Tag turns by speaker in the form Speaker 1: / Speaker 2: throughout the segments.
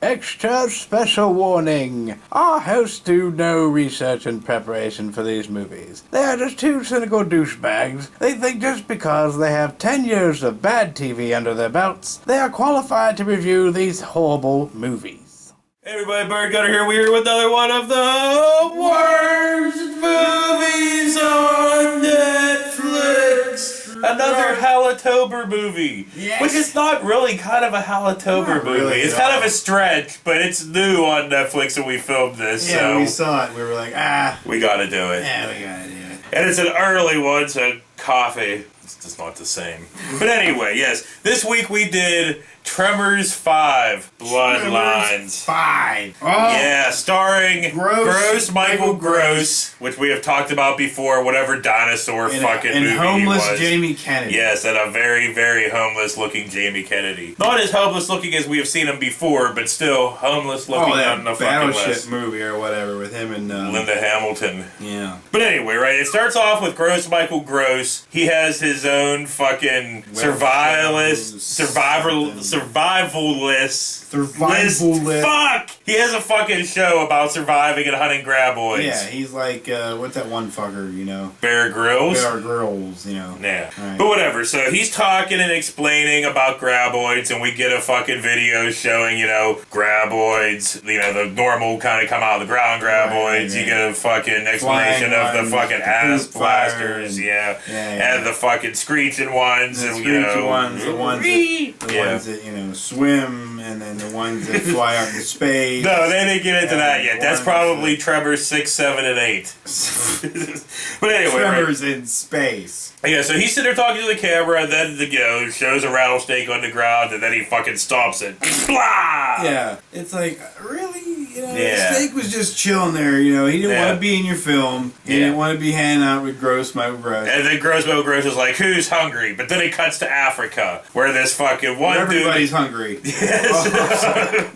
Speaker 1: Extra special warning. Our hosts do no research and preparation for these movies. They are just two cynical douchebags. They think just because they have 10 years of bad TV under their belts, they are qualified to review these horrible movies.
Speaker 2: Hey everybody, Bird Gunner here. We're here with another one of the worst movies on Netflix. Another Hallowtober movie.
Speaker 1: Yes.
Speaker 2: Which is not really kind of a Hallowtober movie.
Speaker 1: Really,
Speaker 2: it's kind of a stretch, but it's new on Netflix and we filmed this.
Speaker 1: Yeah,
Speaker 2: so
Speaker 1: we saw it. We were like,
Speaker 2: we gotta do it.
Speaker 1: yeah, we gotta do it.
Speaker 2: And it's an early one, so coffee. It's just not the same. But anyway, yes. This week we did Tremors 5, Bloodlines.
Speaker 1: 5. Oh.
Speaker 2: Yeah, starring Gross Michael Gross, which we have talked about before, whatever dinosaur fucking movie
Speaker 1: homeless
Speaker 2: he was.
Speaker 1: Jamie Kennedy.
Speaker 2: Yes, and a very, very homeless-looking Jamie Kennedy. Not as homeless-looking as we have seen him before, but still homeless-looking on the fucking list.
Speaker 1: Battleship movie or whatever with him and
Speaker 2: Linda Hamilton.
Speaker 1: Yeah.
Speaker 2: But anyway, right, it starts off with Gross Michael Gross. He has his own fucking survivalist. Fuck! He has a fucking show about surviving and hunting graboids.
Speaker 1: Yeah, he's like, what's that one fucker, you know?
Speaker 2: Bear Grylls?
Speaker 1: Bear Grylls, you know.
Speaker 2: Yeah.
Speaker 1: Right.
Speaker 2: But whatever, so he's talking and explaining about graboids, and we get a fucking video showing, you know, graboids, you know, the normal kind of come out of the ground graboids. Right. You get a fucking explanation of the fucking ass blasters, and the fucking screeching ones,
Speaker 1: the
Speaker 2: and
Speaker 1: screeching ones, the ones that, you know, swim, and then the ones that fly out into space.
Speaker 2: No, they didn't get into that yet. That's probably Tremors 6, 7, and 8. But anyway,
Speaker 1: Tremors in space.
Speaker 2: Yeah, so he's sitting there talking to the camera, and then, you know, shows a rattlesnake on the ground, and then he fucking stomps it. Blah!
Speaker 1: Yeah, it's like, really? You know, the snake was just chilling there, you know, he didn't want to be in your film, he didn't want to be hanging out with Gross Michael Gross.
Speaker 2: And then Gross Michael Gross was like, who's hungry? But then he cuts to Africa, where this fucking one
Speaker 1: Everybody's hungry.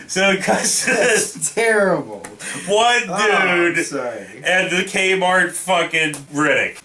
Speaker 2: So it cuts to this
Speaker 1: terrible.
Speaker 2: one dude and the Kmart fucking Riddick.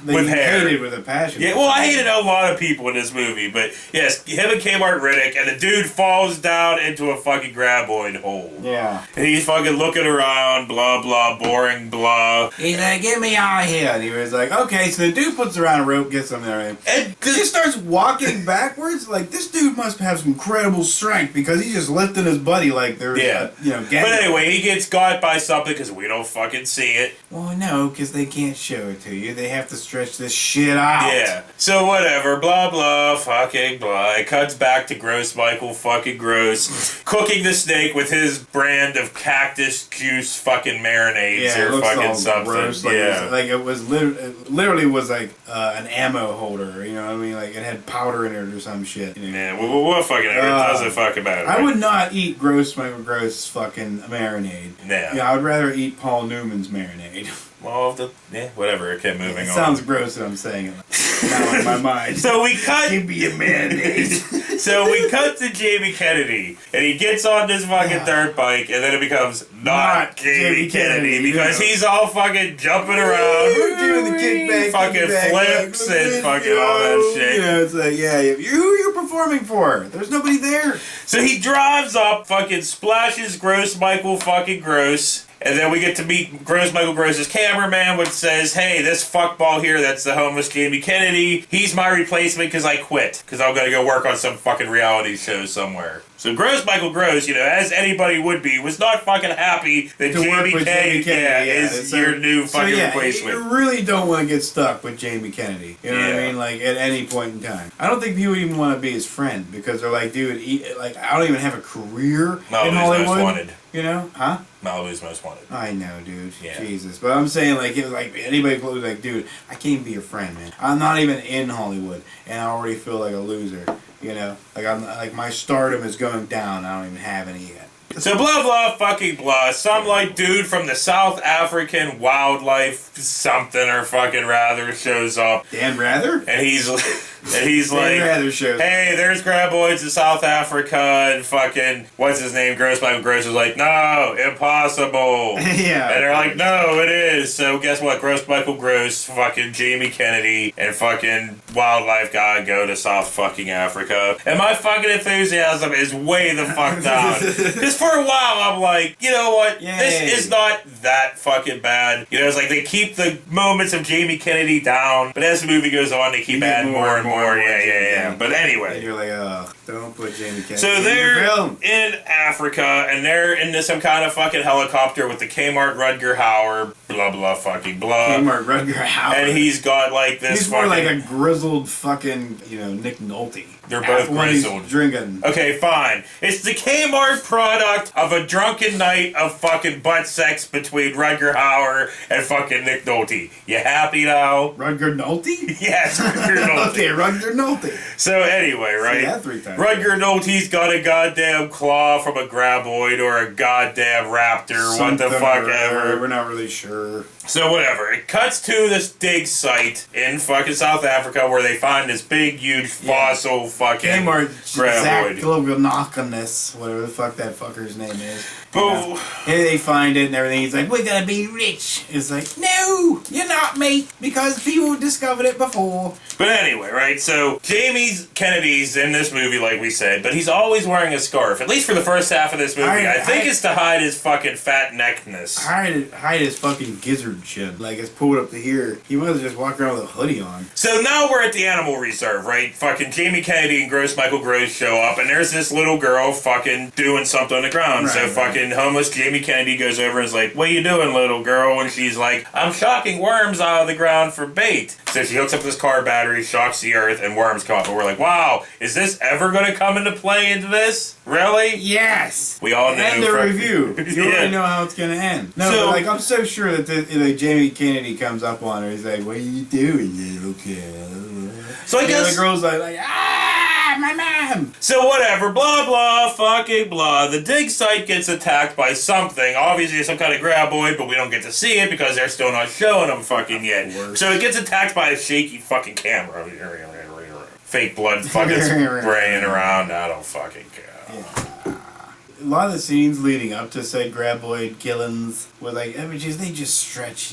Speaker 1: With
Speaker 2: hair.
Speaker 1: Hated with a passion.
Speaker 2: Yeah, well, I hated a lot of people in this movie, but yes, him and Kmart Riddick, and the dude falls down into a fucking graboid hole.
Speaker 1: Yeah.
Speaker 2: And he's fucking looking around, blah, blah, boring, blah.
Speaker 1: He's like, get me out of here. And he was like, okay, so the dude puts around a rope, gets him there. And he just starts walking backwards. Like, this dude must have some incredible strength because he's just lifting his buddy like they're, you know,
Speaker 2: But anyway, he gets got by something because we don't fucking see it.
Speaker 1: Well, no, because they can't show it to you. They have to stretch this shit out.
Speaker 2: Yeah. So whatever, blah, blah, fucking blah. It cuts back to Gross Michael fucking Gross cooking the snake with his brand of cactus juice fucking marinades or fucking something.
Speaker 1: Gross, it was literally was like an ammo holder, you know what I mean? Like it had powder in it or some shit. You know?
Speaker 2: Yeah, what fucking ever. It doesn't fucking matter.
Speaker 1: I would not eat Gross Michael Gross fucking marinade. Yeah, I would rather eat Paul Newman's marinade.
Speaker 2: Well, whatever. It kept moving on.
Speaker 1: It sounds gross that I'm saying it now in my mind.
Speaker 2: So we cut.
Speaker 1: Give me a marinade.
Speaker 2: So we cut to Jamie Kennedy, and he gets on this fucking dirt bike, and then it becomes not Jamie Kennedy because he's all fucking jumping around,
Speaker 1: doing the kickback,
Speaker 2: fucking flips, and fucking all that shit.
Speaker 1: You know, it's like, who are you performing for? There's nobody there.
Speaker 2: So he drives up, fucking splashes Gross Michael fucking Gross. And then we get to meet Gross Michael Gross's cameraman, which says, hey, this fuckball here, that's the homeless Jamie Kennedy. He's my replacement because I quit. Because I'm going to go work on some fucking reality show somewhere. So Gross Michael Gross, you know, as anybody would be, was not fucking happy that Jamie Kennedy is your new fucking replacement.
Speaker 1: You really don't want to get stuck with Jamie Kennedy. You know what I mean? Like, at any point in time. I don't think people even want to be his friend because they're like, dude, I don't even have a career in Hollywood.
Speaker 2: Most wanted.
Speaker 1: You know? Huh?
Speaker 2: Malibu's Most Wanted.
Speaker 1: I know, dude. Yeah. Jesus. But I'm saying, like, it was like anybody who's like, dude, I can't even be your friend, man. I'm not even in Hollywood, and I already feel like a loser. You know? Like, my stardom is going down. I don't even have any yet.
Speaker 2: So blah blah fucking blah. Some like dude from the South African wildlife something or fucking rather shows up.
Speaker 1: Dan Rather?
Speaker 2: And he's like,
Speaker 1: Rather shows
Speaker 2: hey, there's graboids in South Africa, and fucking what's his name? Gross Michael Gross was like, no, impossible.
Speaker 1: Yeah.
Speaker 2: And they're like, no, it is. So guess what? Gross Michael Gross, fucking Jamie Kennedy, and fucking wildlife guy go to South fucking Africa. And my fucking enthusiasm is way the fuck down. Because for a while, I'm like, you know what?
Speaker 3: Yay.
Speaker 2: This is not that fucking bad. You know, it's like they keep the moments of Jamie Kennedy down, but as the movie goes on, they keep adding more and more. Yeah. But anyway.
Speaker 3: And you're like, oh, don't put Jamie Kennedy
Speaker 2: So
Speaker 3: in
Speaker 2: they're
Speaker 3: your film.
Speaker 2: in Africa, and they're into some kind of fucking helicopter with the Kmart Rutger Hauer, blah, blah, fucking blah.
Speaker 3: Kmart Rutger Hauer.
Speaker 2: And he's got like this
Speaker 3: He's
Speaker 2: fucking...
Speaker 3: more like a grizzled fucking, Nick Nolte.
Speaker 2: They're both
Speaker 3: When he's
Speaker 2: grizzled.
Speaker 3: drinking.
Speaker 2: Okay, fine. It's the Kmart product of a drunken night of fucking butt sex between Rutger Hauer and fucking Nick Nolte. You happy now?
Speaker 3: Rutger Nolte?
Speaker 2: Yes, Rutger Nolte.
Speaker 3: Okay, Rutger Nolte.
Speaker 2: So anyway, right?
Speaker 3: Say that 3 times.
Speaker 2: Rutger Nolte's got a goddamn claw from a graboid or a goddamn raptor, what the fuck ever.
Speaker 3: We're not really sure.
Speaker 2: So whatever. It cuts to this dig site in fucking South Africa where they find this big, huge fossil fucking
Speaker 3: Kmart Zach
Speaker 2: graboid.
Speaker 3: Gloganakoness, whatever the fuck that fucker's name is.
Speaker 2: Boom.
Speaker 3: And they find it and everything. He's like, we're gonna be rich. It's like, no, you're not, mate, because people discovered it before.
Speaker 2: But anyway, right, so Jamie Kennedy's in this movie, like we said, but he's always wearing a scarf, at least for the first half of this movie. I think it's to hide his fucking fat neckness.
Speaker 3: Hide his fucking gizzard chin. Like, it's pulled up to here. He must have just walked around with a hoodie on.
Speaker 2: So now we're at the animal reserve, right? Fucking Jamie Kennedy and Gross Michael Gross show up, and there's this little girl fucking doing something on the ground. So fucking homeless Jamie Kennedy goes over and is like, what you doing, little girl? And she's like, I'm shocking worms out of the ground for bait. So she hooks up this car battery, shocks the earth, and worms come up. And we're like, wow, is this ever going to come into play into this? Really?
Speaker 3: Yes!
Speaker 2: We all knew.
Speaker 3: And the review. You
Speaker 2: Yeah.
Speaker 3: already know how it's gonna end. No,
Speaker 2: So-
Speaker 3: but like, I'm so sure that Jamie Kennedy comes up on her. He's like, what are you doing, little girl?
Speaker 2: So I guess...
Speaker 3: the girl's like, ah, my mom!
Speaker 2: So whatever, blah blah, fucking blah. The dig site gets attacked by something. Obviously some kind of graboid, but we don't get to see it because they're still not showing them fucking yet. So it gets attacked by a shaky fucking camera. Fake blood fucking spraying around. I don't fucking care.
Speaker 3: Yeah. A lot of the scenes leading up to said graboid killings were like, they just stretched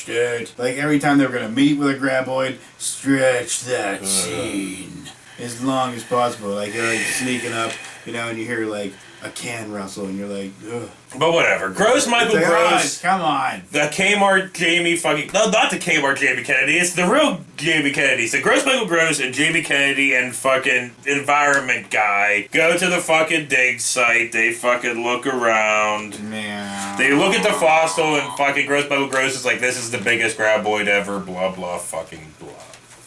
Speaker 3: it. Like every time they were gonna meet with a graboid, stretch that scene as long as possible. Like you're like sneaking up, and you hear like a can rustle, and you're like, ugh.
Speaker 2: But whatever. Gross Michael
Speaker 3: Like,
Speaker 2: Gross.
Speaker 3: come on.
Speaker 2: The Kmart Jamie fucking... No, not the Kmart Jamie Kennedy. It's the real Jamie Kennedy. So Gross Michael Gross and Jamie Kennedy and fucking environment guy go to the fucking dig site. They fucking look around.
Speaker 3: Yeah.
Speaker 2: They look at the fossil and fucking Gross Michael Gross is like, this is the biggest graboid ever, blah, blah, fucking blah.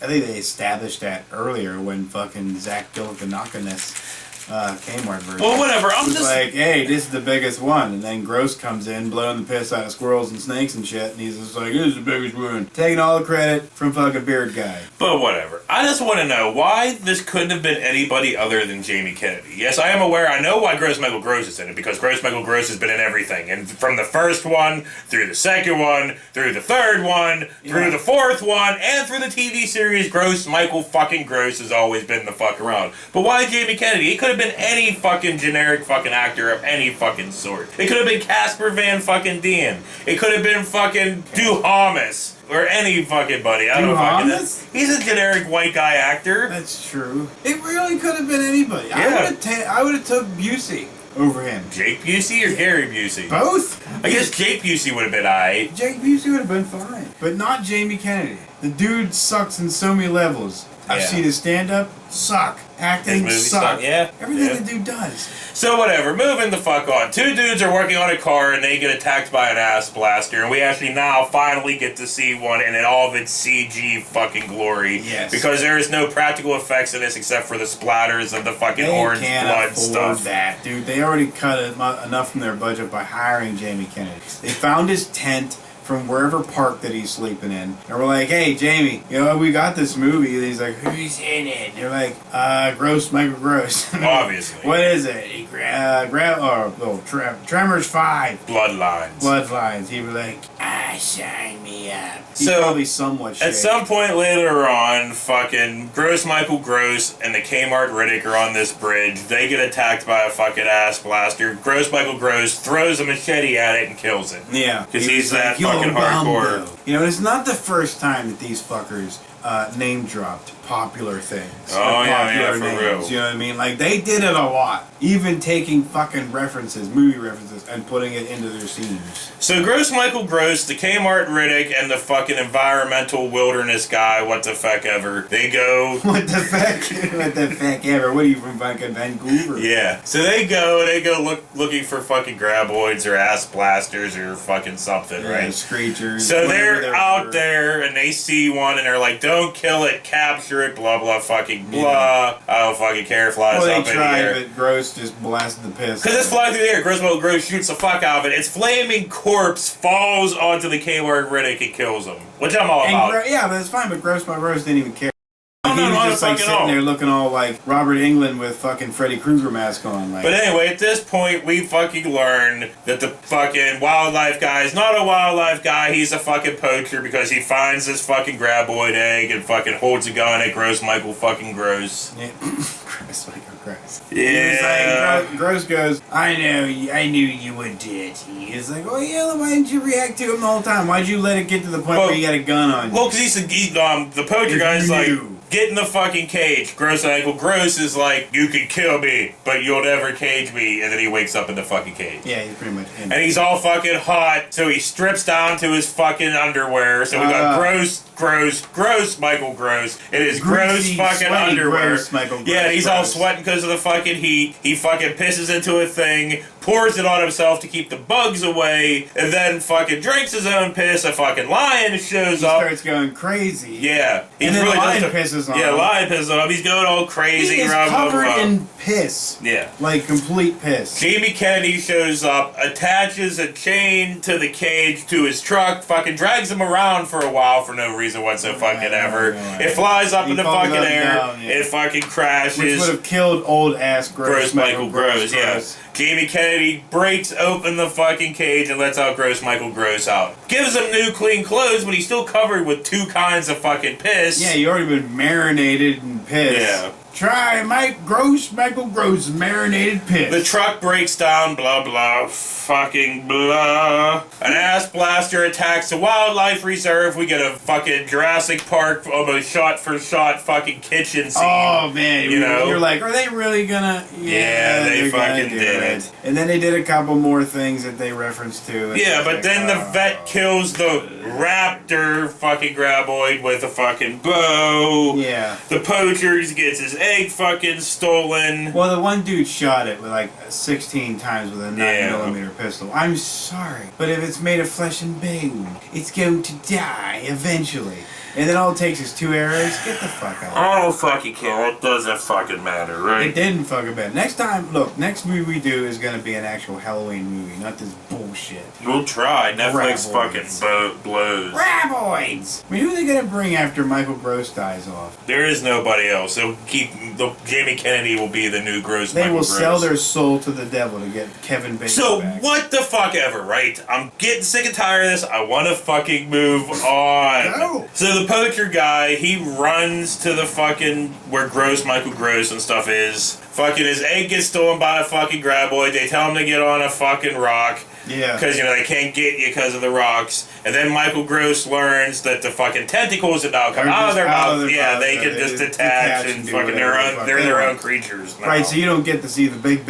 Speaker 3: I think they established that earlier when fucking Zach Galifianakis Kmart version.
Speaker 2: Well, whatever. I'm
Speaker 3: It's
Speaker 2: just...
Speaker 3: like, hey, this is the biggest one. And then Gross comes in, blowing the piss out of squirrels and snakes and shit. And he's just like, this is the biggest one. Taking all the credit from fucking Beard Guy.
Speaker 2: But whatever. I just want to know why this couldn't have been anybody other than Jamie Kennedy. Yes, I am aware. I know why Gross Michael Gross is in it, because Gross Michael Gross has been in everything. And from the first one, through the second one, through the third one, through the fourth one, and through the TV series, Gross Michael fucking Gross has always been the fuck around. But why Jamie Kennedy? He could have been any fucking generic fucking actor of any fucking sort. It could have been Casper Van fucking Dien. It could have been fucking Duhamis. Or any fucking buddy. I don't know fucking
Speaker 3: Duhamis?
Speaker 2: He's a generic white guy actor.
Speaker 3: That's true. It really could have been anybody.
Speaker 2: Yeah.
Speaker 3: I would have took Busey over him.
Speaker 2: Jake Busey or Gary Busey?
Speaker 3: Both?
Speaker 2: I guess Jake Busey would have been aight.
Speaker 3: Jake Busey would have been fine. But not Jamie Kennedy. The dude sucks in so many levels. I've
Speaker 2: Yeah.
Speaker 3: seen his stand-up suck. Acting
Speaker 2: movies
Speaker 3: suck.
Speaker 2: suck, yeah.
Speaker 3: Everything
Speaker 2: Yeah.
Speaker 3: the dude does.
Speaker 2: So whatever, moving the fuck on. Two dudes are working on a car and they get attacked by an ass blaster, and we actually now finally get to see one in all of its CG fucking glory.
Speaker 3: Yes.
Speaker 2: Because there is no practical effects in this except for the splatters of the fucking
Speaker 3: They
Speaker 2: orange
Speaker 3: can't
Speaker 2: blood
Speaker 3: afford
Speaker 2: stuff.
Speaker 3: that, dude. They already cut enough from their budget by hiring Jamie Kennedy. They found his tent from wherever park that he's sleeping in. And we're like, hey, Jamie, we got this movie. And he's like, who's in it? And they're like, Gross Michael Gross.
Speaker 2: Obviously.
Speaker 3: What is it? He Tremors 5.
Speaker 2: Bloodlines.
Speaker 3: Bloodlines. He was like, sign me up. He's
Speaker 2: So,
Speaker 3: probably somewhat
Speaker 2: At
Speaker 3: shady.
Speaker 2: some point later on, fucking Gross Michael Gross and the Kmart Riddick are on this bridge. They get attacked by a fucking ass blaster. Gross Michael Gross throws a machete at it and kills it.
Speaker 3: Yeah.
Speaker 2: Because
Speaker 3: He
Speaker 2: he's
Speaker 3: was
Speaker 2: that
Speaker 3: "Yo,
Speaker 2: fucking
Speaker 3: Bumbo."
Speaker 2: hardcore.
Speaker 3: It's not the first time that these fuckers name dropped popular things.
Speaker 2: Oh,
Speaker 3: or
Speaker 2: yeah,
Speaker 3: popular
Speaker 2: for
Speaker 3: names,
Speaker 2: real.
Speaker 3: you know what I mean? Like, they did it a lot. Even taking fucking references, movie references, and putting it into their scenes.
Speaker 2: So Gross Michael Gross, the Kmart Riddick, and the fucking environmental wilderness guy, what the fuck ever, they go...
Speaker 3: What the fuck? What the fuck ever? What are you, from fucking Vancouver?
Speaker 2: Yeah. So they go looking for fucking graboids or ass blasters or fucking something,
Speaker 3: Yeah,
Speaker 2: right?
Speaker 3: screechers.
Speaker 2: So
Speaker 3: whatever
Speaker 2: they're out there and they see one and they're like, don't kill it, capture it, blah blah fucking blah.
Speaker 3: Yeah.
Speaker 2: I don't fucking care, flies
Speaker 3: Well, they
Speaker 2: up in the
Speaker 3: tried,
Speaker 2: air.
Speaker 3: but Gross just blasted the piss.
Speaker 2: Because it's flying through the air, Gross Michael Gross shoots the fuck out of it. Its flaming corpse falls onto the Kmart Riddick and kills him. Which I'm all about.
Speaker 3: Yeah, but it's fine, but Gross by Gross didn't even care.
Speaker 2: No,
Speaker 3: He
Speaker 2: no,
Speaker 3: was
Speaker 2: no,
Speaker 3: just like
Speaker 2: fucking
Speaker 3: sitting
Speaker 2: all.
Speaker 3: there looking all like Robert Englund with fucking Freddy Krueger mask on. Like,
Speaker 2: But anyway, at this point, we fucking learn that the fucking wildlife guy is not a wildlife guy. He's a fucking poacher because he finds this fucking graboid egg and fucking holds a gun at Gross Michael fucking Gross.
Speaker 3: yeah. Gross, Michael Gross.
Speaker 2: Yeah.
Speaker 3: He's like, Gross goes, I knew you were dirty. He's like, oh yeah, why didn't you react to him the whole time? Why'd you let it get to the point where you got a gun on you?
Speaker 2: Well, because the poacher
Speaker 3: If
Speaker 2: guy's
Speaker 3: you
Speaker 2: like,
Speaker 3: knew.
Speaker 2: get in the fucking cage. Gross Michael Gross is like, you can kill me, but you'll never cage me. And then he wakes up in the fucking cage.
Speaker 3: Yeah, he's pretty much in.
Speaker 2: And he's all fucking hot, so he strips down to his fucking underwear. So we got gross Michael Gross. It is gross
Speaker 3: Greasy,
Speaker 2: fucking
Speaker 3: sweaty,
Speaker 2: underwear.
Speaker 3: gross Michael
Speaker 2: Yeah,
Speaker 3: Gross,
Speaker 2: he's all
Speaker 3: gross.
Speaker 2: sweating because of the fucking heat. He fucking pisses into a thing, pours it on himself to keep the bugs away, and then fucking drinks his own piss. A fucking lion shows
Speaker 3: He
Speaker 2: up.
Speaker 3: starts going crazy.
Speaker 2: Yeah.
Speaker 3: And then
Speaker 2: really
Speaker 3: Lion
Speaker 2: does-
Speaker 3: pisses on
Speaker 2: Yeah,
Speaker 3: him.
Speaker 2: Lion pisses on him. He's going all crazy.
Speaker 3: He is
Speaker 2: blah, blah,
Speaker 3: covered
Speaker 2: blah.
Speaker 3: in piss.
Speaker 2: Yeah.
Speaker 3: Like complete piss.
Speaker 2: Jamie Kennedy shows up, attaches a chain to the cage to his truck, fucking drags him around for a while for no reason whatsoever.
Speaker 3: Right.
Speaker 2: It flies up
Speaker 3: He
Speaker 2: in the
Speaker 3: falls
Speaker 2: fucking
Speaker 3: up and
Speaker 2: air.
Speaker 3: down, yeah.
Speaker 2: It fucking
Speaker 3: Which
Speaker 2: crashes.
Speaker 3: would have killed old ass
Speaker 2: Gross Michael Gross, yeah.
Speaker 3: Gross.
Speaker 2: Jamie Kennedy breaks open the fucking cage and lets out Gross Michael Gross out. Gives him new clean clothes, but he's still covered with two kinds of fucking piss.
Speaker 3: Yeah, you already been marinated in piss.
Speaker 2: Yeah.
Speaker 3: Try Michael Gross marinated piss.
Speaker 2: The truck breaks down, blah blah, fucking blah. An ass blaster attacks the wildlife reserve. We get a fucking Jurassic Park, almost shot for shot fucking kitchen scene.
Speaker 3: Oh man,
Speaker 2: You know?
Speaker 3: you're like, are they really gonna?
Speaker 2: Yeah, they
Speaker 3: they're gonna
Speaker 2: fucking
Speaker 3: do
Speaker 2: did it.
Speaker 3: And then they did a couple more things that they referenced to.
Speaker 2: Yeah,
Speaker 3: It's
Speaker 2: but
Speaker 3: like,
Speaker 2: then the vet kills the raptor fucking graboid with a fucking bow.
Speaker 3: Yeah.
Speaker 2: The poacher gets his egg fucking stolen.
Speaker 3: Well, the one dude shot it with like 16 times with a 9mm pistol. I'm sorry, but if it's made of flesh and bone, it's going to die eventually. And then all it takes is 2 arrows. Get the fuck out.
Speaker 2: I don't fucking care. It doesn't fucking matter,
Speaker 3: It
Speaker 2: right?
Speaker 3: didn't fucking matter. Next time, look, next movie we do is going to be an actual Halloween movie, not this bullshit.
Speaker 2: We'll try. Netflix
Speaker 3: Graboids.
Speaker 2: fucking blows.
Speaker 3: Graboids! I mean, who are they going to bring after Michael Gross dies off?
Speaker 2: There is nobody else. They'll keep Jamie Kennedy will be the new Gross.
Speaker 3: They
Speaker 2: Michael
Speaker 3: will
Speaker 2: Gross.
Speaker 3: sell their soul to the devil to get Kevin Bacon
Speaker 2: So
Speaker 3: back.
Speaker 2: what the fuck ever, right? I'm getting sick and tired of this. I want to fucking move on.
Speaker 3: Go.
Speaker 2: So the poacher guy, he runs to the fucking where Gross Michael Gross and stuff is. Fucking his egg gets stolen by a fucking graboid. They tell him to get on a fucking rock.
Speaker 3: Yeah.
Speaker 2: Because, you know, they can't get you because of the rocks. And then Michael Gross learns that the fucking tentacles that now come
Speaker 3: They're
Speaker 2: out of
Speaker 3: just
Speaker 2: their
Speaker 3: out of
Speaker 2: mouth.
Speaker 3: their
Speaker 2: Yeah,
Speaker 3: mouth,
Speaker 2: they
Speaker 3: so
Speaker 2: can
Speaker 3: they
Speaker 2: just
Speaker 3: just
Speaker 2: detach
Speaker 3: detach
Speaker 2: and
Speaker 3: and do
Speaker 2: fucking
Speaker 3: whatever the fuck
Speaker 2: they're
Speaker 3: they
Speaker 2: their
Speaker 3: want.
Speaker 2: own creatures now.
Speaker 3: Right, so you don't get to see the big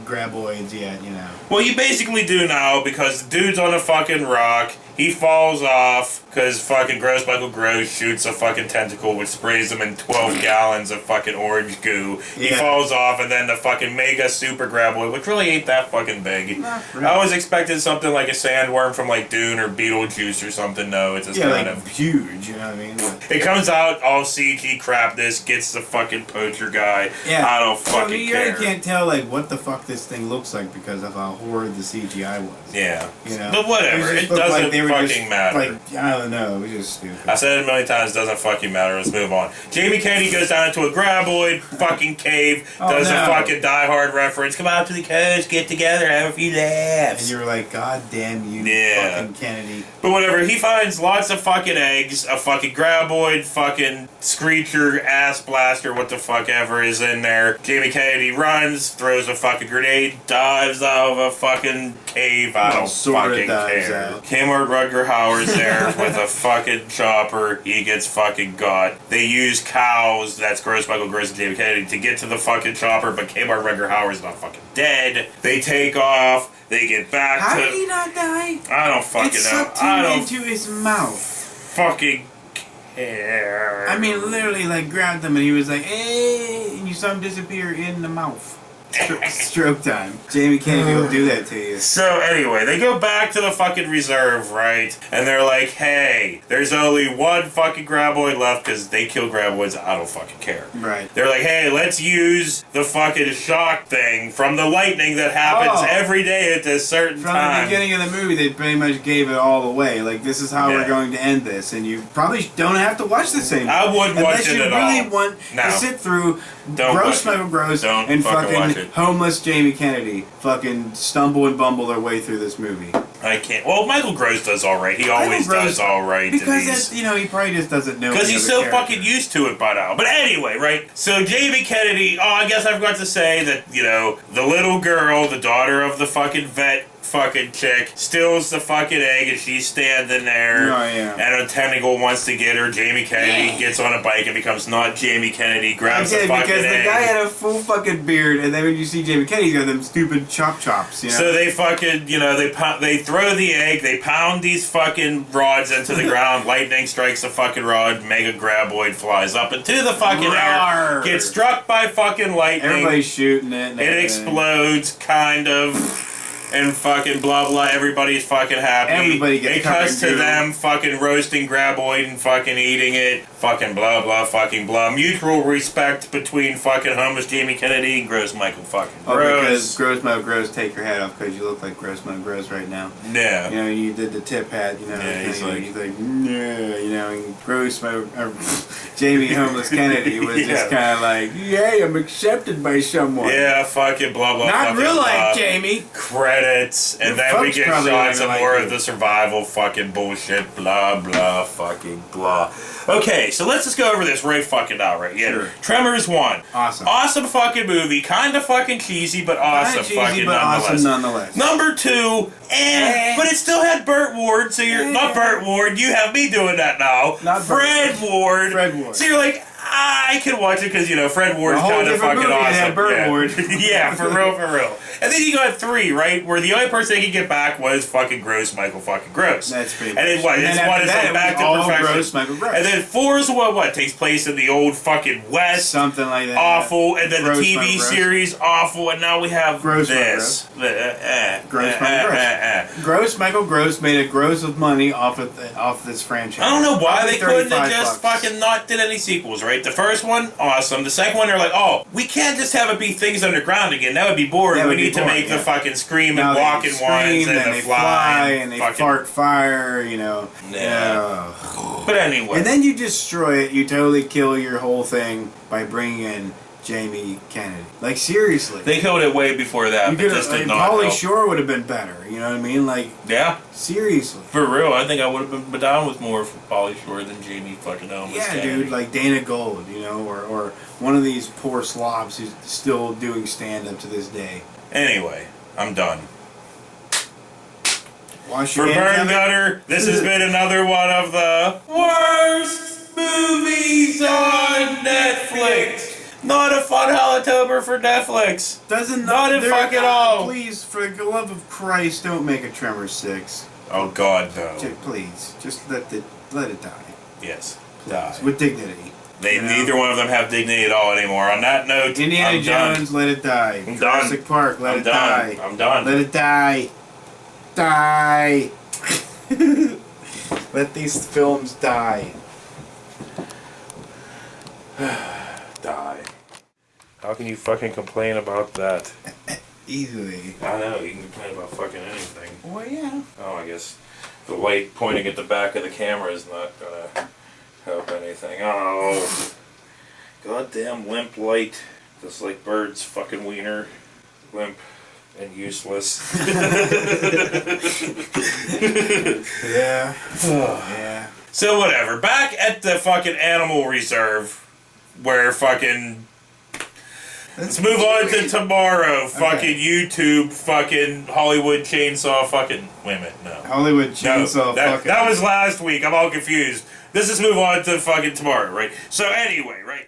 Speaker 3: graboids yet, you know.
Speaker 2: Well, you basically do now because the dude's on a fucking rock. He falls off because fucking Gross Michael Gross shoots a fucking tentacle which sprays him in 12 gallons of fucking orange goo. He
Speaker 3: Yeah.
Speaker 2: falls off and then the fucking mega super graboid, which really ain't that fucking big.
Speaker 3: Not really.
Speaker 2: I was expecting something like a sandworm from like Dune or Beetlejuice or something. No, it's just
Speaker 3: Yeah,
Speaker 2: kind
Speaker 3: like
Speaker 2: of...
Speaker 3: huge, you know what I mean?
Speaker 2: It comes out all CG crap. This gets the fucking poacher guy.
Speaker 3: Yeah.
Speaker 2: I don't
Speaker 3: So
Speaker 2: fucking
Speaker 3: you
Speaker 2: care.
Speaker 3: really can't tell like what the fuck this thing looks like because of how horrid the CGI was.
Speaker 2: Yeah.
Speaker 3: You know?
Speaker 2: But whatever.
Speaker 3: just
Speaker 2: It
Speaker 3: looked
Speaker 2: doesn't
Speaker 3: they were
Speaker 2: fucking
Speaker 3: just,
Speaker 2: matter.
Speaker 3: Like, I don't know, it was just stupid.
Speaker 2: I said it a million times, doesn't fucking matter. Let's move on. Jamie Kennedy goes down into a graboid fucking cave. cave, does a fucking Die Hard reference. Come out to the coast, get together, have a few laughs.
Speaker 3: And you were like, God damn you, fucking Kennedy.
Speaker 2: But whatever, he finds lots of fucking eggs, a fucking graboid, fucking screecher, ass blaster, what the fuck ever is in there. Jamie Kennedy runs, throws a fucking grenade, dives out of a fucking cave. I don't fucking care. Kmart Rutger Hauer's there with a fucking chopper. He gets fucking got. They use cows, that's Gross Michael Gross and Jamie Kennedy, to get to the fucking chopper, but Kmart Rutger Hauer's not fucking dead. They take off. They get back
Speaker 3: How
Speaker 2: to...
Speaker 3: did he not die?
Speaker 2: I don't fucking know.
Speaker 3: Sucked him into his mouth.
Speaker 2: Fucking care.
Speaker 3: I mean, literally, like, grabbed him and he was like, hey, and you saw him disappear in the mouth. Stroke time. Jamie Kennedy will do that to you.
Speaker 2: So anyway, they go back to the fucking reserve, right? And they're like, hey, there's only one fucking graboid left because they kill graboids. I don't fucking care.
Speaker 3: Right.
Speaker 2: They're like, hey, let's use the fucking shock thing from the lightning that happens every day at this certain time.
Speaker 3: From the beginning of the movie, they pretty much gave it all away. Like, this is how we're going to end this. And you probably don't have to watch this anymore.
Speaker 2: I wouldn't watch it at all.
Speaker 3: Unless you really want to sit through Gross Michael Gross and fucking homeless Jamie Kennedy fucking stumble and bumble their way through this movie.
Speaker 2: I can't. Well, Michael Gross does all right. He always does all right.
Speaker 3: Because that's, he probably just doesn't know.
Speaker 2: Because he's so fucking used to it by now. But anyway, right? So Jamie Kennedy. Oh, I guess I forgot to say that the little girl, the daughter of the fucking vet. Fucking chick steals the fucking egg and she's standing there and a tentacle wants to get her. Jamie Kennedy gets on a bike and becomes not Jamie Kennedy, grabs the fucking egg.
Speaker 3: Because the guy had a full fucking beard and then when you see Jamie Kennedy, he's got them stupid chops,
Speaker 2: So they fucking, they throw the egg, they pound these fucking rods into the ground, lightning strikes the fucking rod, mega graboid flies up into the fucking air, gets struck by fucking lightning.
Speaker 3: Everybody's shooting it.
Speaker 2: It explodes, kind of. And fucking blah blah, everybody's fucking happy.
Speaker 3: Everybody gets
Speaker 2: it cuts to them fucking roasting graboid and fucking eating it. Fucking blah blah fucking blah. Mutual respect between fucking homeless Jamie Kennedy and Gross Michael fucking Gross.
Speaker 3: Because Gross Michael Gross, take your hat off because you look like Gross Michael Gross right now.
Speaker 2: Yeah.
Speaker 3: You did the tip hat,
Speaker 2: Yeah, he's like,
Speaker 3: and Gross Michael, Jamie Homeless Kennedy was just kind of like, yay, I'm accepted by someone.
Speaker 2: Yeah, fucking blah blah.
Speaker 3: Not real life, Jamie.
Speaker 2: Credits, and then we get shots of more of the survival fucking bullshit, blah blah fucking blah. Okay, so let's just go over this right fucking now, right? Yeah. Sure. Tremors 1. Awesome fucking movie, kind of fucking cheesy, but awesome fucking nonetheless.
Speaker 3: Awesome nonetheless.
Speaker 2: Number 2, but it still had Burt Ward, so you're not Burt Ward. You have me doing that now.
Speaker 3: Not
Speaker 2: Fred Ward.
Speaker 3: Fred Ward.
Speaker 2: So you're like, I can watch it because Fred Ward is kind of fucking awesome.
Speaker 3: Burt Ward.
Speaker 2: Yeah, for real. And then you got 3, right, where the only person they could get back was fucking Gross Michael fucking Gross.
Speaker 3: That's pretty.
Speaker 2: And then what? It's one is like back to perfection.
Speaker 3: Gross Michael Gross.
Speaker 2: And then 4 is what takes place in the old fucking West.
Speaker 3: Something like that.
Speaker 2: Awful. And then the TV series awful. And now we have this.
Speaker 3: Gross Michael Gross. Gross Michael Gross made a gross of money off this franchise.
Speaker 2: I don't know why they couldn't have just fucking not did any sequels, right? The first one, awesome. The second one, they're like, oh, we can't just have it be things underground again. That would be boring. We need to make the fucking scream and walking ones and the fly
Speaker 3: and they fart fire,
Speaker 2: But anyway.
Speaker 3: And then you destroy it. You totally kill your whole thing by bringing in Jamie Kennedy. Like, seriously.
Speaker 2: They killed it way before that, but just did not
Speaker 3: Pauly Shore would have been better, you know what I mean? Like,
Speaker 2: yeah.
Speaker 3: Seriously.
Speaker 2: For real, I think I would have been down with more for Pauly Shore than Jamie fucking Elvis.
Speaker 3: Yeah, dude, like Dana Gold, or one of these poor slobs who's still doing stand-up to this day.
Speaker 2: Anyway, I'm done.
Speaker 3: Wash your
Speaker 2: For
Speaker 3: hands
Speaker 2: Burn Gutter, this has been another one of the worst movies on Netflix. Not a fun Halloween for Netflix. Not a fuck at all.
Speaker 3: Please, for the love of Christ, don't make a Tremors 6.
Speaker 2: Oh God, no.
Speaker 3: Please, just let it die.
Speaker 2: Yes,
Speaker 3: please.
Speaker 2: die
Speaker 3: with dignity.
Speaker 2: Neither one of them have dignity at all anymore. On that note,
Speaker 3: Indiana Jones, let it die.
Speaker 2: I'm
Speaker 3: Jurassic
Speaker 2: done.
Speaker 3: Park, let it die.
Speaker 2: I'm done.
Speaker 3: Let it die. Die. Let these films die.
Speaker 2: Die. How can you fucking complain about that?
Speaker 3: Easily.
Speaker 2: I know, you can complain about fucking anything.
Speaker 3: Well, yeah.
Speaker 2: Oh, I guess the light pointing at the back of the camera is not gonna help anything. Oh, goddamn limp light. Just like Bird's fucking wiener. Limp and useless.
Speaker 3: Yeah. Yeah.
Speaker 2: So whatever. Back at the fucking animal reserve, where fucking. Let's move on to tomorrow. Fucking YouTube. Fucking Hollywood Chainsaw. Fucking. Wait a minute. No.
Speaker 3: Hollywood Chainsaw.
Speaker 2: That was last week. I'm all confused. Let's just move on to fucking tomorrow, right? So anyway, right.